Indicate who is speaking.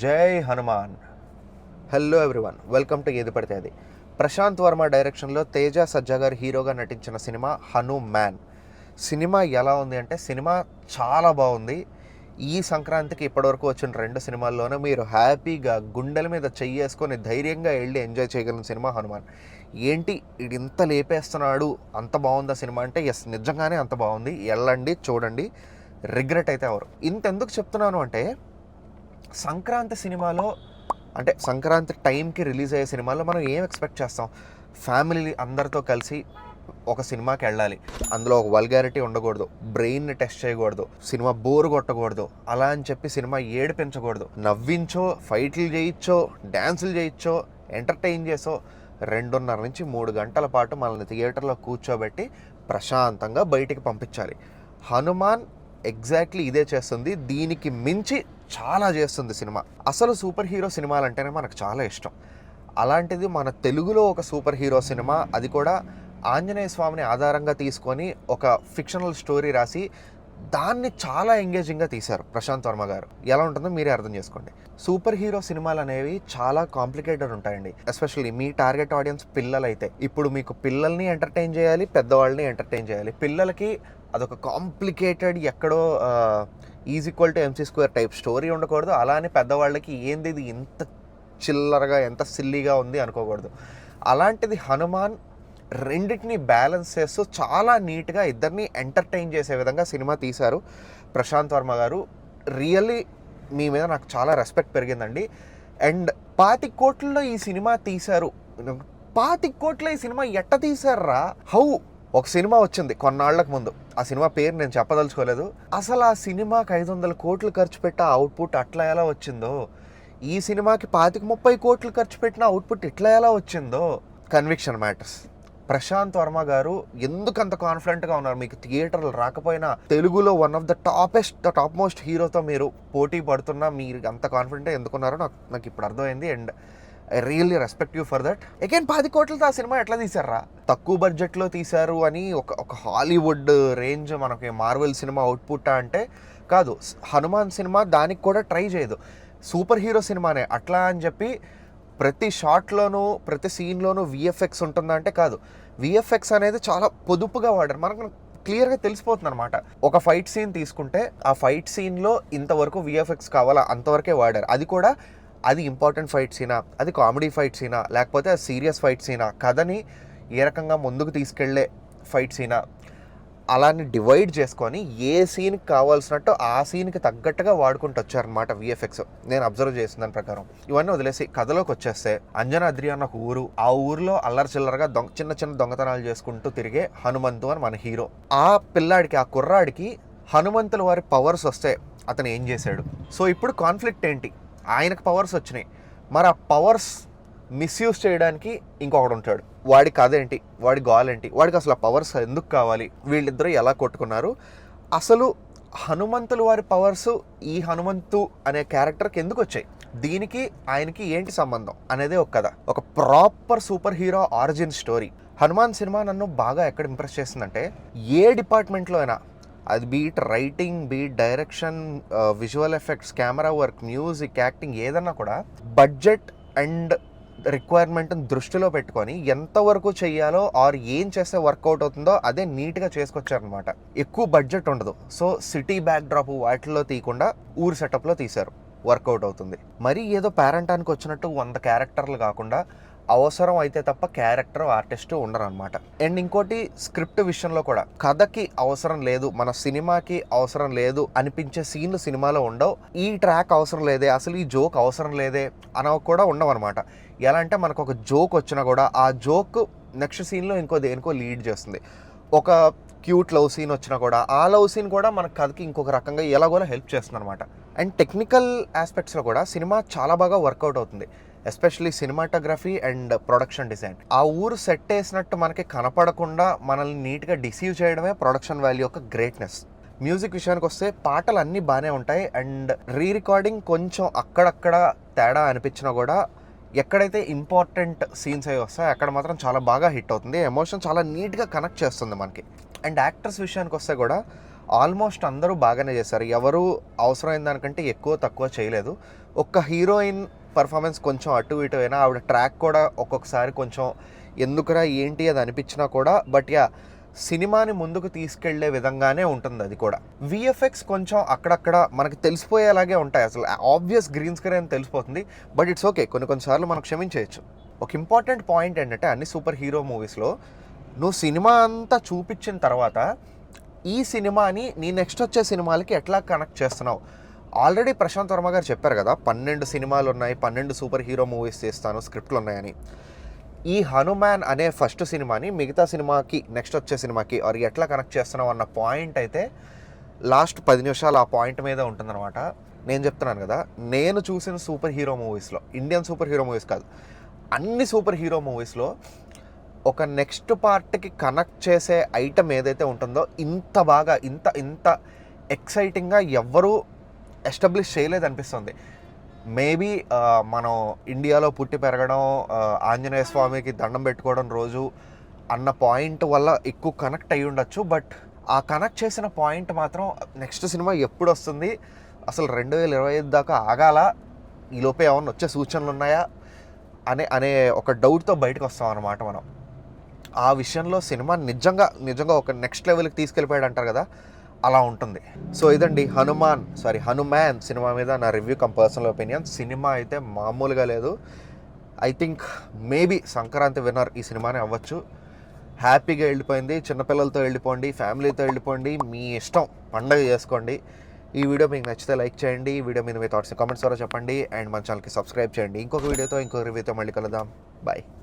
Speaker 1: జై Hanuman. Hello everyone, welcome to ఏది పడితే అది. ప్రశాంత్ వర్మ డైరెక్షన్లో తేజ సజ్జా గారు హీరోగా నటించిన సినిమా హనుమాన్. సినిమా ఎలా ఉంది అంటే సినిమా చాలా బాగుంది. ఈ సంక్రాంతికి ఇప్పటివరకు వచ్చిన 2 సినిమాల్లోనూ మీరు హ్యాపీగా గుండెల మీద చెయ్యేసుకొని ధైర్యంగా వెళ్ళి ఎంజాయ్ చేయగలిగిన సినిమా హనుమాన్. ఏంటి ఇది ఇంత లేపేస్తున్నాడు, అంత బాగుందా సినిమా అంటే ఎస్, నిజంగానే అంత బాగుంది. వెళ్ళండి, చూడండి, రిగ్రెట్ అయితే ఎవరు. ఇంతెందుకు చెప్తున్నాను అంటే సంక్రాంతి సినిమాలో, అంటే సంక్రాంతి టైంకి రిలీజ్ అయ్యే సినిమాల్లో మనం ఏం ఎక్స్పెక్ట్ చేస్తాం? ఫ్యామిలీ అందరితో కలిసి ఒక సినిమాకి వెళ్ళాలి, అందులో ఒక వల్గారిటీ ఉండకూడదు, బ్రెయిన్ని టెస్ట్ చేయకూడదు, సినిమా బోర్ కొట్టకూడదు, అలా అని చెప్పి సినిమా ఏడిపించకూడదు, నవ్వించో, ఫైట్లు చేయించో, డ్యాన్సులు చేయించో, ఎంటర్టైన్ చేసో 2:30 నుంచి 3 గంటల పాటు మనల్ని థియేటర్లో కూర్చోబెట్టి ప్రశాంతంగా బయటికి పంపించాలి. హనుమాన్ ఎగ్జాక్ట్లీ ఇదే చేస్తుంది. దీనికి మించి చాలా చేస్తుంది సినిమా. అసలు సూపర్ హీరో సినిమాలు అంటేనే మనకు చాలా ఇష్టం. అలాంటిది మన తెలుగులో ఒక సూపర్ హీరో సినిమా, అది కూడా ఆంజనేయ స్వామిని ఆధారంగా తీసుకొని ఒక ఫిక్షనల్ స్టోరీ రాసి దాన్ని చాలా ఎంగేజింగ్గా తీశారు ప్రశాంత్ వర్మ గారు. ఎలా ఉంటుందో మీరే అర్థం చేసుకోండి. సూపర్ హీరో సినిమాలు అనేవి చాలా కాంప్లికేటెడ్ ఉంటాయండి. ఎస్పెషల్లీ మీ టార్గెట్ ఆడియన్స్ పిల్లలైతే. ఇప్పుడు మీకు పిల్లల్ని ఎంటర్టైన్ చేయాలి, పెద్దవాళ్ళని ఎంటర్టైన్ చేయాలి. పిల్లలకి అదొక కాంప్లికేటెడ్, ఎక్కడో is equal to MC² type story ఉండకూడదు. అలానే పెద్దవాళ్ళకి ఏంది ఇది ఇంత చిల్లరగా, ఎంత సిల్లీగా ఉంది అనుకోకూడదు. అలాంటిది హనుమాన్ రెండింటిని బ్యాలెన్స్ చేస్తూ చాలా నీట్గా ఇద్దరిని ఎంటర్టైన్ చేసే విధంగా సినిమా తీశారు ప్రశాంత్ వర్మ గారు. రియల్లీ మీ మీద నాకు చాలా రెస్పెక్ట్ పెరిగిందండి. అండ్ 25 కోట్లలో ఈ సినిమా తీశారు. 25 కోట్ల ఈ సినిమా ఎట్ట తీశారా? హౌ? ఒక సినిమా వచ్చింది కొన్నాళ్లకు ముందు, ఆ సినిమా పేరు నేను చెప్పదలుచుకోలేదు. అసలు ఆ సినిమాకి 500 కోట్లు ఖర్చు పెట్టే అవుట్పుట్ అట్లా ఎలా వచ్చిందో, ఈ సినిమాకి 25-30 కోట్లు ఖర్చు పెట్టిన అవుట్పుట్ ఇట్లా ఎలా వచ్చిందో. Conviction matters. ప్రశాంత్ వర్మ గారు ఎందుకంత కాన్ఫిడెంట్గా ఉన్నారు? మీకు థియేటర్లు రాకపోయినా తెలుగులో one of the top most హీరోతో మీరు పోటీ పడుతున్నా మీరు అంత కాన్ఫిడెంట్గా ఎందుకున్నారో నాకు ఇప్పుడు అర్థమైంది. And I really respect you for that. Again 10 కోట్లతో ఆ సినిమా ఎట్లా తీశారా? తక్కువ బడ్జెట్లో తీశారు అని ఒక హాలీవుడ్ రేంజ్ మనకి మార్వెల్ సినిమా అవుట్పుట్ అంటే కాదు. హనుమాన్ సినిమా దానికి కూడా ట్రై చేయదు. సూపర్ హీరో సినిమానే అట్లా అని చెప్పి ప్రతి షాట్లోనూ ప్రతి సీన్లోనూ VFX ఉంటుందా అంటే కాదు. VFX అనేది చాలా పొదుపుగా వాడారు. మనకు క్లియర్గా తెలిసిపోతుంది అనమాట. ఒక ఫైట్ సీన్ తీసుకుంటే ఆ ఫైట్ సీన్లో ఇంతవరకు VFX కావాలా అంతవరకే వాడారు. అది కూడా అది ఇంపార్టెంట్ ఫైట్ సీనా, అది కామెడీ ఫైట్ సీనా, లేకపోతే అది సీరియస్ ఫైట్ సీనా, కథని ఏ రకంగా ముందుకు తీసుకెళ్లే ఫైట్ సీనా, అలాని డివైడ్ చేసుకొని ఏ సీన్కి కావాల్సినట్టు ఆ సీన్కి తగ్గట్టుగా వాడుకుంటూ వచ్చారనమాట VFX. నేను అబ్జర్వ్ చేసిన దాని ప్రకారం. ఇవన్నీ వదిలేసి కథలోకి వచ్చేస్తే, అంజనాద్రి అన్న ఒక ఊరు, ఆ ఊరిలో అల్లరి చిల్లరగా చిన్న చిన్న దొంగతనాలు చేసుకుంటూ తిరిగే హనుమంతు అని మన హీరో. ఆ పిల్లాడికి, ఆ కుర్రాడికి హనుమంతుల వారి పవర్స్ వస్తే అతను ఏం చేశాడు? సో ఇప్పుడు కాన్ఫ్లిక్ట్ ఏంటి? ఆయనకు పవర్స్ వచ్చినాయి, మరి ఆ పవర్స్ మిస్యూజ్ చేయడానికి ఇంకొకడు ఉంటాడు. వాడి కథ ఏంటి, వాడి గోల్ ఏంటి, వాడికి అసలు ఆ పవర్స్ ఎందుకు కావాలి, వీళ్ళిద్దరూ ఎలా కొట్టుకున్నారు, అసలు హనుమంతుల వారి పవర్స్ ఈ హనుమంతు అనే క్యారెక్టర్కి ఎందుకు వచ్చాయి, దీనికి ఆయనకి ఏంటి సంబంధం అనేది ఒక కథ. ఒక proper super hero origin story. Hanuman cinema నన్ను బాగా ఎక్కడ ఇంప్రెస్ చేసిందంటే, ఏ డిపార్ట్మెంట్లో అయినా, అది beat writing, beat direction, visual effects, camera work, music, acting, ఏదన్నా కూడా బడ్జెట్ అండ్ రిక్వైర్మెంట్ని దృష్టిలో పెట్టుకొని ఎంతవరకు చెయ్యాలో ఆర్ ఏం చేస్తే వర్కౌట్ అవుతుందో అదే నీట్గా చేసుకొచ్చారనమాట. ఎక్కువ బడ్జెట్ ఉండదు. సో సిటీ బ్యాక్ డ్రాప్ వాటిల్లో తీయకుండా ఊరు సెటప్లో తీశారు, వర్కౌట్ అవుతుంది. మరి ఏదో పేరెంటానికి వచ్చినట్టు 100 క్యారెక్టర్లు కాకుండా అవసరం అయితే తప్ప క్యారెక్టర్ ఆర్టిస్టు ఉండరు అనమాట. అండ్ ఇంకోటి, స్క్రిప్ట్ విషయంలో కూడా కథకి అవసరం లేదు, మన సినిమాకి అవసరం లేదు అనిపించే సీన్లు సినిమాలో ఉండవు. ఈ ట్రాక్ అవసరం లేదే, అసలు ఈ జోక్ అవసరం లేదే అనవ కూడా ఉండవు అనమాట. ఎలా అంటే మనకు ఒక జోక్ వచ్చినా కూడా ఆ జోక్ నెక్స్ట్ సీన్లో ఇంకో దేనికో లీడ్ చేస్తుంది. ఒక క్యూట్ లవ్ సీన్ వచ్చినా కూడా ఆ లవ్ సీన్ కూడా మన కథకి ఇంకొక రకంగా ఎలాగోలా హెల్ప్ చేస్తుంది అనమాట. అండ్ టెక్నికల్ ఆస్పెక్ట్స్లో కూడా సినిమా చాలా బాగా వర్కౌట్ అవుతుంది. Especially cinematography and production design. ఆ ఊరు సెట్ వేసినట్టు మనకి కనపడకుండా మనల్ని నీట్గా డిసీవ్ చేయడమే ప్రొడక్షన్ వాల్యూ యొక్క గ్రేట్నెస్. మ్యూజిక్ విషయానికి వస్తే పాటలు అన్నీ బాగానే ఉంటాయి. అండ్ రికార్డింగ్ కొంచెం అక్కడక్కడ తేడా అనిపించినా కూడా ఎక్కడైతే ఇంపార్టెంట్ సీన్స్ అవి వస్తాయో అక్కడ మాత్రం చాలా బాగా హిట్ అవుతుంది. ఎమోషన్ చాలా నీట్గా కనెక్ట్ చేస్తుంది మనకి. అండ్ యాక్టర్స్ విషయానికి వస్తే కూడా ఆల్మోస్ట్ అందరూ బాగానే చేశారు. ఎవరు అవసరమైన దానికంటే ఎక్కువ తక్కువ చేయలేదు. ఒక్క హీరోయిన్ పర్ఫార్మెన్స్ కొంచెం అటు ఇటు అయినా, ఆవిడ ట్రాక్ కూడా ఒక్కొక్కసారి కొంచెం ఎందుకురా ఏంటి అది అనిపించినా కూడా, బట్ యా సినిమాని ముందుకు తీసుకెళ్లే విధంగానే ఉంటుంది అది కూడా. విఎఫ్ఎక్స్ కొంచెం అక్కడక్కడ మనకి తెలిసిపోయేలాగే ఉంటాయి, అసలు ఆబ్వియస్ గ్రీన్ స్క్రీన్ అని తెలిసిపోతుంది, బట్ ఇట్స్ ఓకే, కొన్నిసార్లు మనం క్షమించేయచ్చు. ఒక ఇంపార్టెంట్ పాయింట్ ఏంటంటే అన్ని సూపర్ హీరో మూవీస్లో నువ్వు సినిమా అంతా చూపించిన తర్వాత ఈ సినిమాని నీ నెక్స్ట్ వచ్చే సినిమాలకి ఎట్లా కనెక్ట్ చేస్తున్నావు. ఆల్రెడీ ప్రశాంత్ వర్మ గారు చెప్పారు కదా, 12 సినిమాలు ఉన్నాయి, 12 సూపర్ హీరో మూవీస్ చేస్తాను, స్క్రిప్ట్లు ఉన్నాయని. ఈ హనుమాన్ అనే ఫస్ట్ సినిమాని మిగతా సినిమాకి, నెక్స్ట్ వచ్చే సినిమాకి ఆర్ ఎట్లా కనెక్ట్ చేస్తున్నావు అన్న పాయింట్ అయితే లాస్ట్ 10 నిమిషాలు ఆ పాయింట్ మీద ఉంటుందన్నమాట. నేను చెప్తున్నాను కదా, నేను చూసిన సూపర్ హీరో మూవీస్లో, ఇండియన్ సూపర్ హీరో మూవీస్ కాదు, అన్ని సూపర్ హీరో మూవీస్లో ఒక నెక్స్ట్ పార్ట్కి కనెక్ట్ చేసే ఐటమ్ ఏదైతే ఉంటుందో ఇంత బాగా ఇంత ఎక్సైటింగ్గా ఎవ్వరూ ఎస్టాబ్లిష్ చేయలేదు అనిపిస్తుంది. మేబీ మనం ఇండియాలో పుట్టి పెరగడం, ఆంజనేయ స్వామికి దండం పెట్టుకోవడం రోజు అన్న పాయింట్ వల్ల ఎక్కువ కనెక్ట్ అయ్యి ఉండొచ్చు. బట్ ఆ కనెక్ట్ చేసిన పాయింట్ మాత్రం నెక్స్ట్ సినిమా ఎప్పుడు వస్తుంది, అసలు 2025 దాకా ఆగాల, ఈలోపే ఏమన్నా వచ్చే సూచనలు ఉన్నాయా అనే ఒక డౌట్తో బయటకు వస్తాం అన్నమాట మనం. ఆ విషయంలో సినిమా నిజంగా ఒక నెక్స్ట్ లెవెల్కి తీసుకెళ్ళిపోయాడు అంటారు కదా, అలా ఉంటుంది. సో ఇదండి హనుమాన్ సినిమా మీద నా review come personal opinion. Cinema అయితే మామూలుగా లేదు. I think maybe Sankranti winner ఈ సినిమానే అవ్వచ్చు. హ్యాపీగా వెళ్ళిపోయింది, చిన్నపిల్లలతో వెళ్ళిపోండి, ఫ్యామిలీతో వెళ్ళిపోండి, మీ ఇష్టం, పండగ చేసుకోండి. ఈ వీడియో మీకు నచ్చితే లైక్ చేయండి, ఈ వీడియో మీద మీ థాట్స్ కామెంట్స్ ద్వారా చెప్పండి, అండ్ మన ఛానల్కి సబ్స్క్రైబ్ చేయండి. ఇంకొక రివ్యూతో మళ్ళీ కలుద్దాం. బాయ్.